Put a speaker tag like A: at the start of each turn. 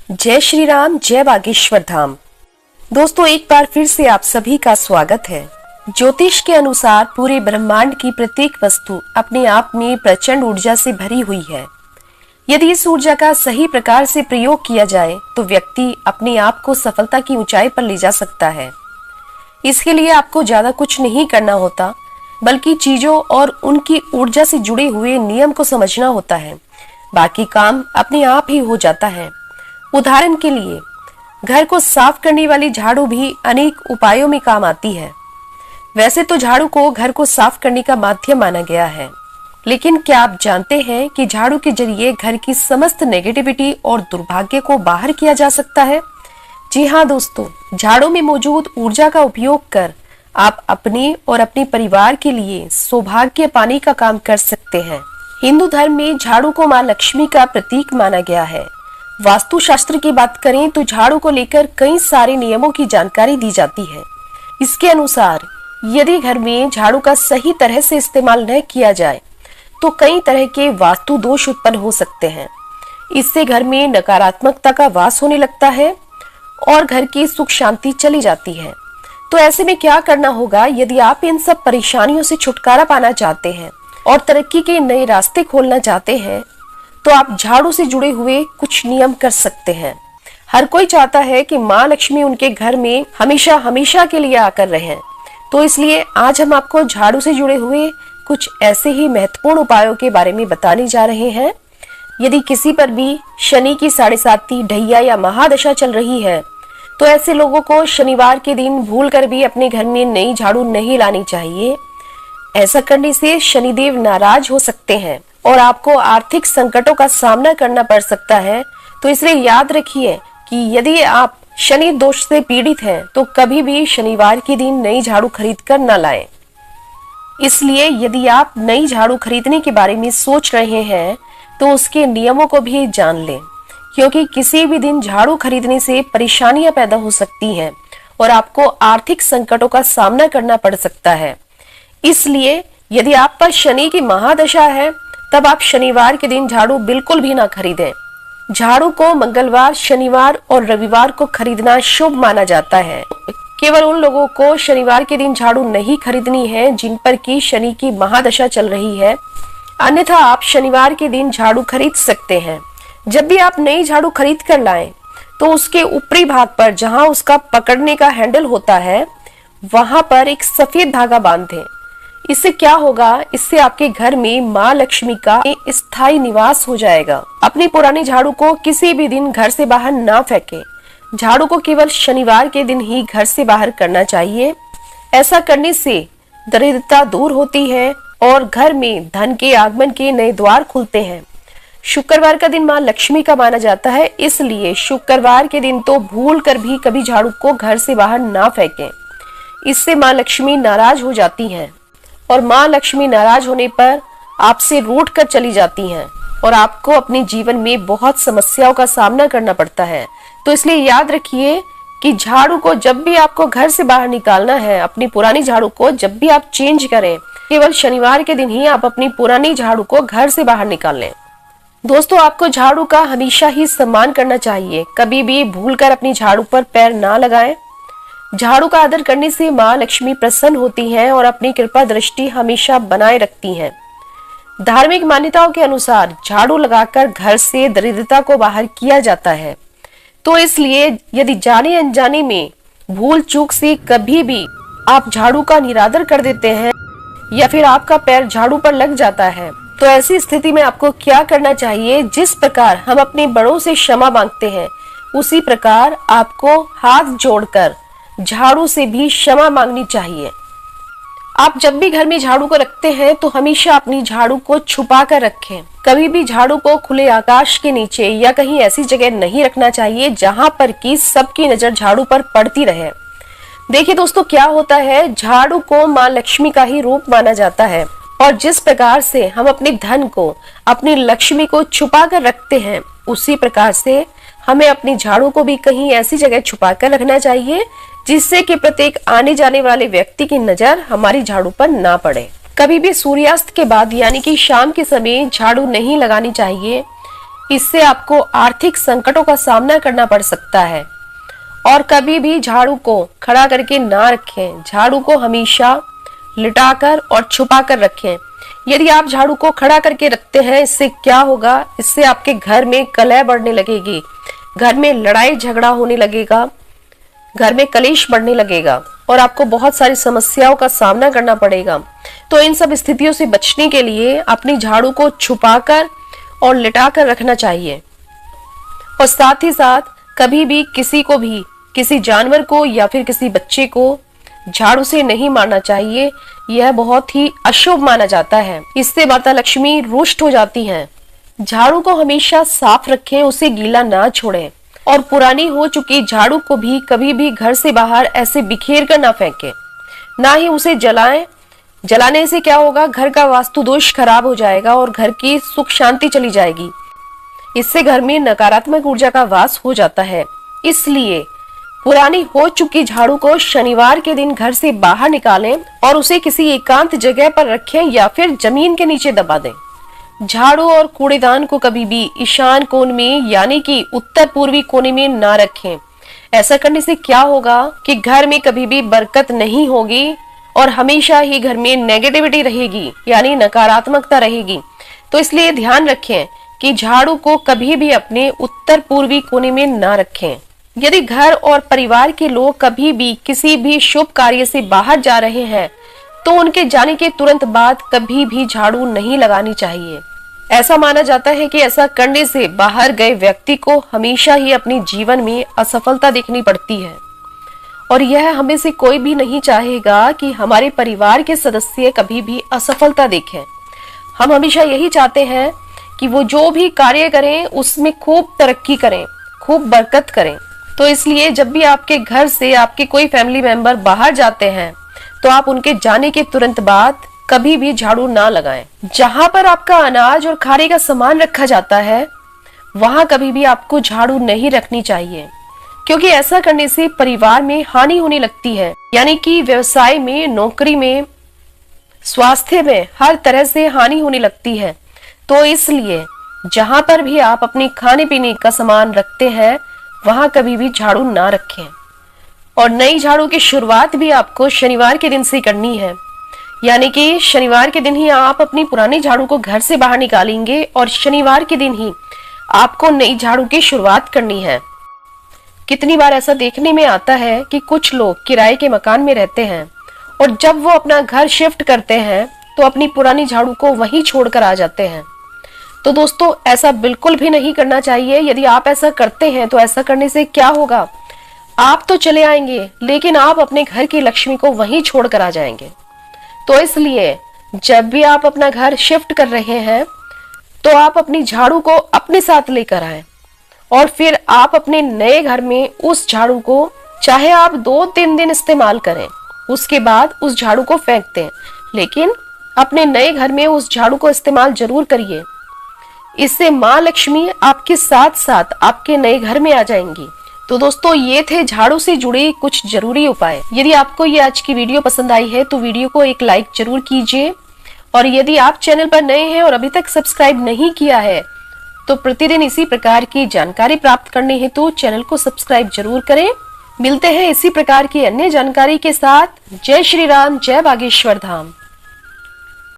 A: जय श्री राम, जय बागेश्वर धाम। दोस्तों, एक बार फिर से आप सभी का स्वागत है। ज्योतिष के अनुसार पूरे ब्रह्मांड की प्रत्येक वस्तु अपने आप में प्रचंड ऊर्जा से भरी हुई है। यदि इस ऊर्जा का सही प्रकार से प्रयोग किया जाए तो व्यक्ति अपने आप को सफलता की ऊंचाई पर ले जा सकता है। इसके लिए आपको ज्यादा कुछ नहीं करना होता, बल्कि चीजों और उनकी ऊर्जा से जुड़े हुए नियम को समझना होता है। बाकी काम अपने आप ही हो जाता है। उदाहरण के लिए, घर को साफ करने वाली झाड़ू भी अनेक उपायों में काम आती है। वैसे तो झाड़ू को घर को साफ करने का माध्यम माना गया है, लेकिन क्या आप जानते हैं कि झाड़ू के जरिए घर की समस्त नेगेटिविटी और दुर्भाग्य को बाहर किया जा सकता है? जी हाँ दोस्तों, झाड़ू में मौजूद ऊर्जा का उपयोग कर आप अपने और अपने परिवार के लिए सौभाग्य पाने का काम कर सकते हैं। हिंदू धर्म में झाड़ू को मां लक्ष्मी का प्रतीक माना गया है। वास्तु शास्त्र की बात करें तो झाड़ू को लेकर कई सारे नियमों की जानकारी दी जाती है। इसके अनुसार यदि घर में झाड़ू का सही तरह से इस्तेमाल न किया जाए तो कई तरह के वास्तु दोष उत्पन्न हो सकते हैं। इससे घर में नकारात्मकता का वास होने लगता है और घर की सुख शांति चली जाती है। तो ऐसे में क्या करना होगा? यदि आप इन सब परेशानियों से छुटकारा पाना चाहते हैं और तरक्की के नए रास्ते खोलना चाहते हैं तो आप झाड़ू से जुड़े हुए कुछ नियम कर सकते हैं। हर कोई चाहता है कि माँ लक्ष्मी उनके घर में हमेशा हमेशा के लिए आकर रहें। तो इसलिए आज हम आपको झाड़ू से जुड़े हुए कुछ ऐसे ही महत्वपूर्ण उपायों के बारे में बताने जा रहे हैं। यदि किसी पर भी शनि की 7.5 ढैया या महादशा चल रही है तो ऐसे लोगों को शनिवार के दिन भूलकर भी अपने घर में नई झाड़ू नहीं लानी चाहिए। ऐसा करने से शनिदेव नाराज हो सकते हैं और आपको आर्थिक संकटों का सामना करना पड़ सकता है। तो इसलिए याद रखिए कि यदि आप शनि दोष से पीड़ित हैं तो कभी भी शनिवार के दिन नई झाड़ू खरीद कर न लाएं। इसलिए यदि आप नई झाड़ू खरीदने के बारे में सोच रहे हैं तो उसके नियमों को भी जान लें, क्योंकि किसी भी दिन झाड़ू खरीदने से परेशानियां पैदा हो सकती हैं और आपको आर्थिक संकटों का सामना करना पड़ सकता है। इसलिए यदि आप पर शनि की महादशा है तब आप शनिवार के दिन झाड़ू बिल्कुल भी ना खरीदें। झाड़ू को मंगलवार, शनिवार और रविवार को खरीदना शुभ माना जाता है। केवल उन लोगों को शनिवार के दिन झाड़ू नहीं खरीदनी है जिन पर की शनि की महादशा चल रही है, अन्यथा आप शनिवार के दिन झाड़ू खरीद सकते हैं। जब भी आप नई झाड़ू खरीद कर लाएं तो उसके ऊपरी भाग पर जहां उसका पकड़ने का हैंडल होता है वहां पर एक सफेद धागा बांध दें। इससे क्या होगा? इससे आपके घर में माँ लक्ष्मी का स्थायी निवास हो जाएगा। अपनी पुरानी झाड़ू को किसी भी दिन घर से बाहर ना फेंकें। झाड़ू को केवल शनिवार के दिन ही घर से बाहर करना चाहिए। ऐसा करने से दरिद्रता दूर होती है और घर में धन के आगमन के नए द्वार खुलते हैं। शुक्रवार का दिन माँ लक्ष्मी का माना जाता है, इसलिए शुक्रवार के दिन तो भूल कर भी कभी झाड़ू को घर से बाहर ना फेंकें। इससे माँ लक्ष्मी नाराज हो जाती हैं और माँ लक्ष्मी नाराज होने पर आपसे रूठ कर चली जाती हैं और आपको अपने जीवन में बहुत समस्याओं का सामना करना पड़ता है। तो इसलिए याद रखिए कि झाड़ू को जब भी आपको घर से बाहर निकालना है, अपनी पुरानी झाड़ू को जब भी आप चेंज करें, केवल शनिवार के दिन ही आप अपनी पुरानी झाड़ू को घर से बाहर निकाल लें। दोस्तों, आपको झाड़ू का हमेशा ही सम्मान करना चाहिए। कभी भी भूलकर अपनी झाड़ू पर पैर ना लगाएं। झाड़ू का आदर करने से माँ लक्ष्मी प्रसन्न होती हैं और अपनी कृपा दृष्टि हमेशा बनाए रखती हैं। धार्मिक मान्यताओं के अनुसार झाड़ू लगाकर घर से दरिद्रता को बाहर किया जाता है। तो इसलिए यदि जाने अनजाने में भूल चूक से कभी भी आप झाड़ू का निरादर कर देते हैं या फिर आपका पैर झाड़ू पर लग जाता है तो ऐसी स्थिति में आपको क्या करना चाहिए? जिस प्रकार हम अपने बड़ों से क्षमा मांगते हैं उसी प्रकार आपको हाथ जोड़कर झाड़ू से भी क्षमा मांगनी चाहिए। आप जब भी घर में झाड़ू को रखते हैं तो हमेशा अपनी झाड़ू को छुपा कर रखें। कभी भी झाड़ू को खुले आकाश के नीचे या कहीं ऐसी जगह नहीं रखना चाहिए जहां पर कि सबकी नजर झाड़ू पर पड़ती रहे। देखिए दोस्तों, क्या होता है, झाड़ू को माँ लक्ष्मी का ही रूप माना जाता है और जिस प्रकार से हम अपने धन को, अपनी लक्ष्मी को छुपा कर रखते हैं, उसी प्रकार से हमें अपनी झाड़ू को भी कहीं ऐसी जगह छुपा कर रखना चाहिए जिससे कि प्रत्येक आने जाने वाले व्यक्ति की नजर हमारी झाड़ू पर ना पड़े। कभी भी सूर्यास्त के बाद यानी कि शाम के समय झाड़ू नहीं लगानी चाहिए। इससे आपको आर्थिक संकटों का सामना करना पड़ सकता है। और कभी भी झाड़ू को खड़ा करके ना रखें, झाड़ू को हमेशा लिटाकर और छुपाकर रखें। यदि आप झाड़ू को खड़ा करके रखते हैं, इससे क्या होगा, इससे आपके घर में कलह बढ़ने लगेगी, घर में लड़ाई झगड़ा होने लगेगा, घर में कलेश बढ़ने लगेगा और आपको बहुत सारी समस्याओं का सामना करना पड़ेगा। तो इन सब स्थितियों से बचने के लिए अपनी झाड़ू को छुपाकर और लिटाकर रखना चाहिए। और साथ ही साथ कभी भी किसी को भी, किसी जानवर को या फिर किसी बच्चे को झाड़ू से नहीं मारना चाहिए। यह बहुत ही अशुभ माना जाता है, इससे माता लक्ष्मी रुष्ट हो जाती हैं। झाड़ू को हमेशा साफ रखें, उसे गीला ना छोड़ें। और पुरानी हो चुकी झाड़ू को भी कभी भी घर से बाहर ऐसे बिखेर कर ना फेंकें, ना ही उसे जलाएं। जलाने से क्या होगा, घर का वास्तु दोष खराब हो जाएगा और घर की सुख शांति चली जाएगी। इससे घर में नकारात्मक ऊर्जा का वास हो जाता है। इसलिए पुरानी हो चुकी झाड़ू को शनिवार के दिन घर से बाहर निकालें और उसे किसी एकांत जगह पर रखें या फिर जमीन के नीचे दबा दें। झाड़ू और कूड़ेदान को कभी भी ईशान कोण में यानी कि उत्तर पूर्वी कोने में ना रखें। ऐसा करने से क्या होगा कि घर में कभी भी बरकत नहीं होगी और हमेशा ही घर में नेगेटिविटी रहेगी, यानी नकारात्मकता रहेगी। तो इसलिए ध्यान रखें कि झाड़ू को कभी भी अपने उत्तर पूर्वी कोने में ना रखें। यदि घर और परिवार के लोग कभी भी किसी भी शुभ कार्य से बाहर जा रहे हैं, तो उनके जाने के तुरंत बाद कभी भी झाड़ू नहीं लगानी चाहिए। ऐसा माना जाता है कि ऐसा करने से बाहर गए व्यक्ति को हमेशा ही अपने जीवन में असफलता देखनी पड़ती है। और यह हमें से कोई भी नहीं चाहेगा कि हमारे परिवार के सदस्य कभी भी असफलता देखें। हम हमेशा यही चाहते हैं कि वो जो भी कार्य करें उसमें खूब तरक्की करें, खूब बरकत करें। तो इसलिए जब भी आपके घर से आपके कोई फैमिली मेंबर बाहर जाते हैं, तो आप उनके जाने के तुरंत बाद कभी भी झाड़ू ना लगाएं। जहां पर आपका अनाज और खाने का सामान रखा जाता है, वहां कभी भी आपको झाड़ू नहीं रखनी चाहिए, क्योंकि ऐसा करने से परिवार में हानि होने लगती है। यानी कि व्यवसाय में, नौकरी में, स्वास्थ्य में हर तरह से हानि होने लगती है। तो इसलिए जहां पर भी आप अपने खाने पीने का सामान रखते हैं, वहां कभी भी झाड़ू ना रखें। और नई झाड़ू की शुरुआत भी आपको शनिवार के दिन से करनी है, यानी कि शनिवार के दिन ही आप अपनी पुरानी झाड़ू को घर से बाहर निकालेंगे और शनिवार के दिन ही आपको नई झाड़ू की शुरुआत करनी है। कितनी बार ऐसा देखने में आता है कि कुछ लोग किराए के मकान में रहते हैं और जब वो अपना घर शिफ्ट करते हैं तो अपनी पुरानी झाड़ू को वहीं छोड़कर आ जाते हैं। तो दोस्तों, ऐसा बिल्कुल भी नहीं करना चाहिए। यदि आप ऐसा करते हैं तो ऐसा करने से क्या होगा, आप तो चले आएंगे लेकिन आप अपने घर की लक्ष्मी को वहीं छोड़कर आ जाएंगे। तो इसलिए जब भी आप अपना घर शिफ्ट कर रहे हैं, तो आप अपनी झाड़ू को अपने साथ लेकर आए और फिर आप अपने नए घर में उस झाड़ू को चाहे आप 2-3 दिन इस्तेमाल करें, उसके बाद उस झाड़ू को फेंक दें, लेकिन अपने नए घर में उस झाड़ू को इस्तेमाल जरूर करिए। इससे माँ लक्ष्मी आपके साथ साथ आपके नए घर में आ जाएंगी। तो दोस्तों, ये थे झाड़ू से जुड़े कुछ जरूरी उपाय। यदि आपको ये आज की वीडियो पसंद आई है तो वीडियो को एक लाइक जरूर कीजिए। और यदि आप चैनल पर नए हैं और अभी तक सब्सक्राइब नहीं किया है, तो प्रतिदिन इसी प्रकार की जानकारी प्राप्त करने हेतु चैनल को सब्सक्राइब जरूर करें। मिलते हैं इसी प्रकार की अन्य जानकारी के साथ। जय श्री राम, जय बागेश्वर धाम।